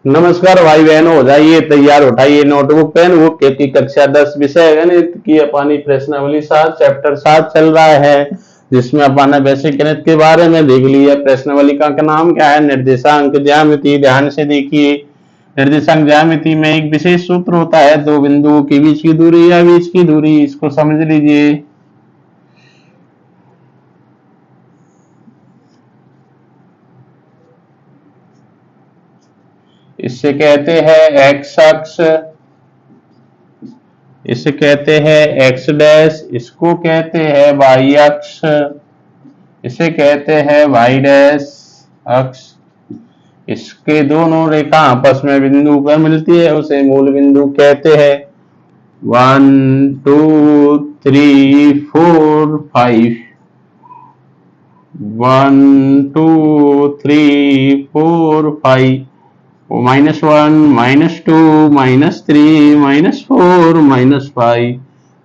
नमस्कार भाई बहनों, हो जाइए तैयार, उठाइए नोटबुक पेन बुक। की कक्षा 10 विषय गणित की अपनी प्रश्नावली 7 चैप्टर 7 चल रहा है, जिसमें अपना बेसिक गणित के बारे में देख लिया। प्रश्नावली का नाम क्या है? निर्देशांक ज्यामिति। ध्यान से देखिए, निर्देशांक ज्यामिति में एक विशेष सूत्र होता है, दो बिंदुओं के बीच की दूरी या बीच की दूरी। इसको समझ लीजिए। इससे कहते हैं एक्स अक्ष, इसे कहते हैं एक्स डैश, इसको कहते हैं वाई अक्ष, इसे कहते हैं वाई डैश अक्ष। इसके दोनों रेखा आपस में बिंदु पर मिलती है, उसे मूल बिंदु कहते हैं। 1 2 3 4 5, 1 2 3 4 5, -1 -2 -3 -4 -5,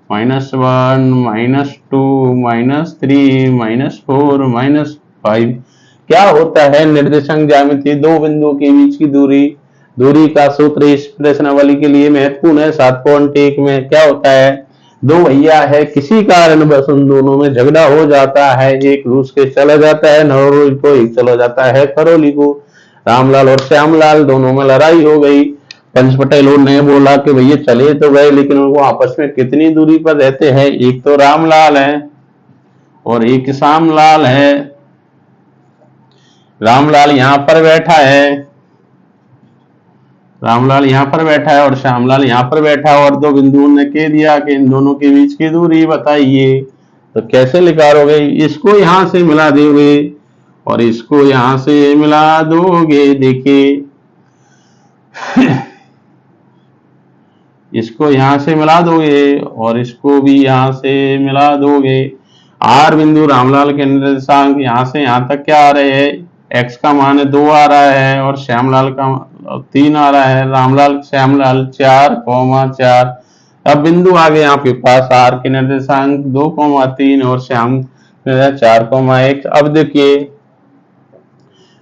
-1 -2 -3 -4 -5। क्या होता है निर्देशांक ज्यामिति? दो बिंदुओं के बीच की दूरी। दूरी का सूत्र इस प्रश्नावली के लिए महत्वपूर्ण है। 7.1 में क्या होता है? दो भैया है, किसी कारण बस उन दोनों में झगड़ा हो जाता है। एक रूस के चला जाता है नौरोज को, एक चला जाता है करौली को। रामलाल और श्यामलाल दोनों में लड़ाई हो गई। पंच पटेल ने बोला कि भैया चले तो गए, लेकिन उनको आपस में कितनी दूरी पर रहते हैं? एक तो रामलाल है और एक श्यामलाल है। रामलाल यहां पर बैठा है, रामलाल यहां पर बैठा है और श्यामलाल यहां पर बैठा है, और दो बिंदुओं ने कह दिया कि इन दोनों के बीच की दूरी बताइए। तो कैसे निकालोगे? इसको यहां से मिला दोगे और इसको यहां से मिला दोगे। देखिए इसको यहां से मिला दोगे और इसको भी यहां से मिला दोगे। आर बिंदु रामलाल के निर्देशांक यहां से यहां तक क्या आ रहे हैं? एक्स का मान 2 आ रहा है और श्यामलाल का 3 आ रहा है। रामलाल श्यामलाल 4,4। अब बिंदु आ गए आपके पास, आर के निर्देशांक 2,3 और श्याम 4,1। अब देखिए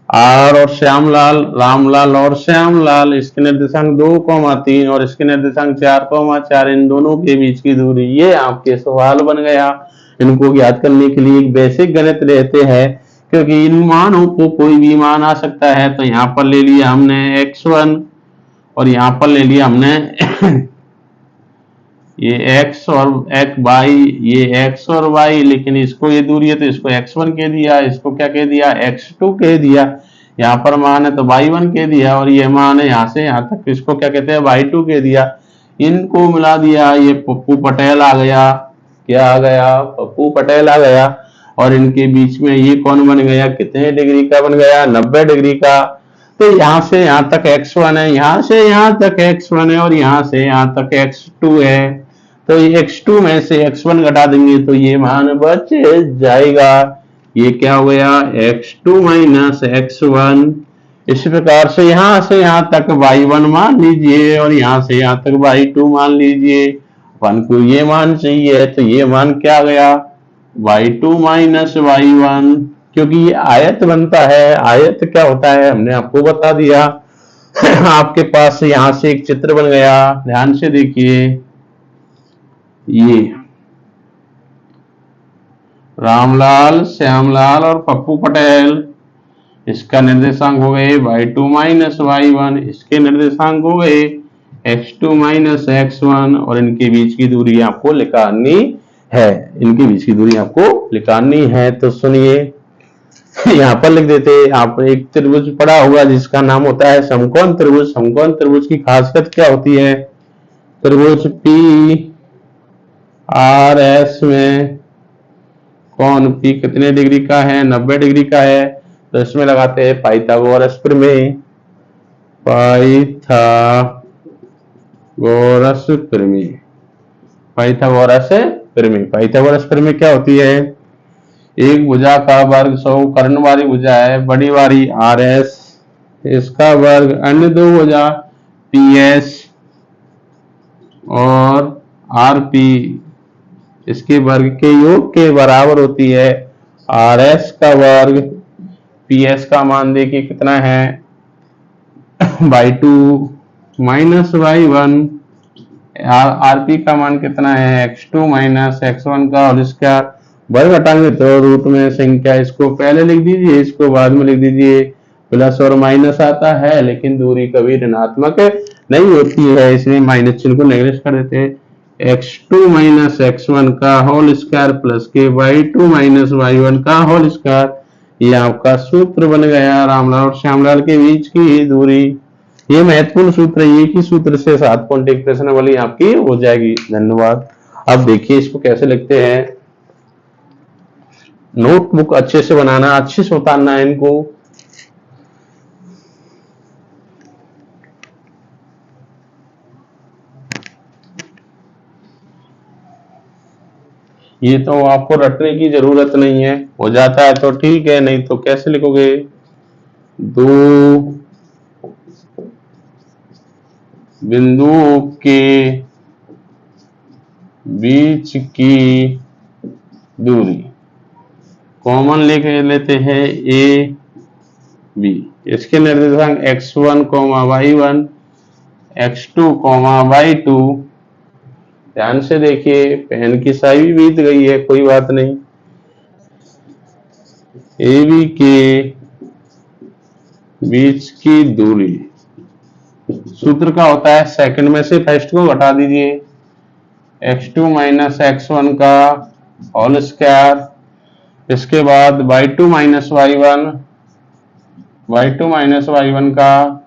आर और श्यामलाल, रामलाल और श्यामलाल, इसके निर्देशांक 2,3 और इसके निर्देशांक 4,4, इन दोनों के बीच की दूरी। ये आपके सवाल बन गया। इनको ज्ञात करने के लिए एक बेसिक गणित रहते हैं, क्योंकि इन मानों को कोई भी मान आ सकता है। तो यहाँ पर ले लिया हमने x1 और यहाँ पर ले लिया हमने ये x और y, ये x और y, लेकिन इसको ये दूरी है तो इसको x1 कह दिया, इसको क्या कह दिया? x2 कह दिया। यहाँ पर मान है तो y1 कह दिया, और ये मान है यहाँ से यहाँ तक, इसको क्या कहते हैं? y2 कह दिया। इनको मिला दिया, ये पप्पू पटेल आ गया। क्या आ गया? पप्पू पटेल आ गया। और इनके बीच में ये कौन बन गया? कितने डिग्री का बन गया? 90 डिग्री का। तो यहाँ से यहाँ तक x1 है, यहाँ से यहाँ तक x1 है, और यहाँ से यहाँ तक x2 है। तो ये x2 में से x1 घटा देंगे तो ये मान बच जाएगा। ये क्या हो गया? x2 minus x1। इस प्रकार से यहाँ तक y1 मान लीजिए और यहाँ से यहाँ तक y2 मान लीजिए। अपन को ये मान चाहिए, तो ये मान क्या गया? y2 माइनस y1, क्योंकि ये आयत बनता है। आयत क्या होता है हमने आपको बता दिया। आपके पास यहां से एक चित्र बन गया, ध्यान से देखिए। ये रामलाल, श्यामलाल और पप्पू पटेल, इसका निर्देशांक हो गए y2 माइनस y1, इसके निर्देशांक हो गए x2 माइनस x1, और इनके बीच की दूरी आपको निकालनी है। इनके बीच की दूरी आपको निकालनी है। तो सुनिए, यहाँ पर लिख देते। आप एक त्रिभुज पढ़ा होगा जिसका नाम होता है समकोण त्रिभुज। समकोण त्रिभुज की खासियत क्या होती है? त्रिभुज पी आर एस में कौन पी कितने डिग्री का है? 90 डिग्री का है। तो इसमें लगाते हैं पाइथागोरस प्रमेय। पाइथागोरस प्रमेय, पाइथागोरस प्रमेय। पाइथागोरस प्रमेय क्या होती है? एक भुजा का वर्ग 100 कर्ण वाली भुजा है, बड़ी वाली आर एस, इसका वर्ग अन्य दो भुजा पी एस और आर पी, इसके वर्ग के योग के बराबर होती है। आर एस का वर्ग पी एस का मान देखिए कितना है? y2 माइनस y1, आरपी का मान कितना है x2 माइनस x1 का होल स्क्वायर, वर्ग हटाएंगे तो रूट में संख्या, इसको पहले लिख दीजिए, इसको बाद में लिख दीजिए। प्लस और माइनस आता है लेकिन दूरी कभी ऋणात्मक नहीं होती है, इसलिए माइनस चिन्ह को नेगलेक्ट कर देते हैं। x2 माइनस x1 का होल स्क्वायर प्लस के y2 माइनस y1 का होल स्क्वायर, ये आपका सूत्र बन गया रामलाल और श्यामलाल के बीच की दूरी। ये महत्वपूर्ण सूत्र है, एक ही सूत्र से 7 पॉइंट एक प्रश्न वाली आपकी हो जाएगी। धन्यवाद। अब देखिए इसको कैसे लिखते हैं, नोटबुक अच्छे से बनाना, अच्छे से उतारना है इनको। ये तो आपको रटने की जरूरत नहीं है, हो जाता है तो ठीक है, नहीं तो कैसे लिखोगे, 2 बिंदुओं के बीच की दूरी, कॉमन लेके लेते हैं ए बी, इसके निर्देशांक x1, y1, x2, y2। ध्यान से देखिए, पेन की स्याही भी बीत गई है, कोई बात नहीं। ए बी के बीच की दूरी, सूत्र का होता है, सेकंड में से फर्स्ट को घटा दीजिए, x2 माइनस x1 का होल स्क्वायर, इसके बाद y2 माइनस y1 का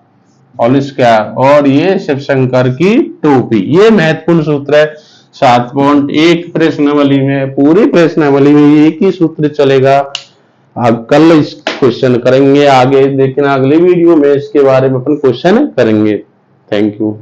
होल स्क्वायर, और ये शिवशंकर की टोपी। ये महत्वपूर्ण सूत्र है 7.1 प्रश्नावली में, पूरी प्रश्नावली में एक ही सूत्र चलेगा। कल इस क्वेश्चन करेंगे आगे, लेकिन अगले वीडियो में इसके बारे में अपन क्वेश्चन करेंगे। Thank you.